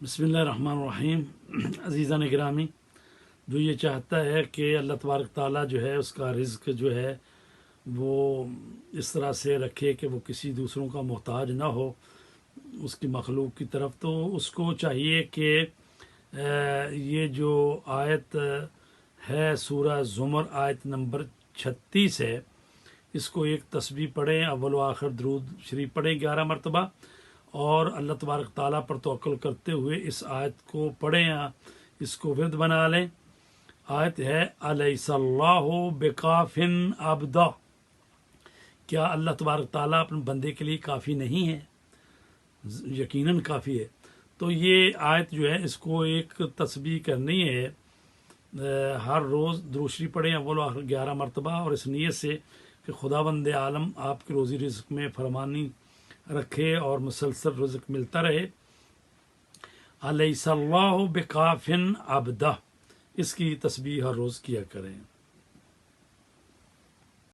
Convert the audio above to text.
बिस्मिल्लाहिर्रहमानिर्रहीम। अज़ीज़ान गिरामी, जो ये चाहता है कि अल्लाह तबारक ताला जो है उसका रिज़्क जो है वो इस तरह से रखे कि वो किसी दूसरों का मोहताज ना हो उसकी मखलूक की तरफ, तो उसको चाहिए कि ये जो आयत है सूरह ज़ुमर आयत नंबर 36 है, इसको एक तस्बीह पढ़ें, अव्वल व आखिर दरूद शरीफ पढ़ें 11 मरतबा, और अल्लाह तबारक ताला पर तवक्कुल करते हुए इस आयत को पढ़ें या इसको विर्द बना लें। आयत है अलैहिस्सलाहु बिकाफिन अब्दा, क्या अल्लाह तबारक ताला अपने बंदे के लिए काफ़ी नहीं है? यकीनन काफ़ी है। तो ये आयत जो है इसको एक तस्बीह करनी है, हर रोज़ दुरूद शरीफ पढ़ें अव्वल आखिर 11 मरतबा, और इस नीयत से कि खुदावंद आलम आपकी रोज़ी रिज़्क में फरमानी रखे और मुसलसल रिज़्क मिलता रहे। अलैहिस्सलाहु बिकाफिन अब्दा, इसकी तस्बीह हर रोज़ किया करें।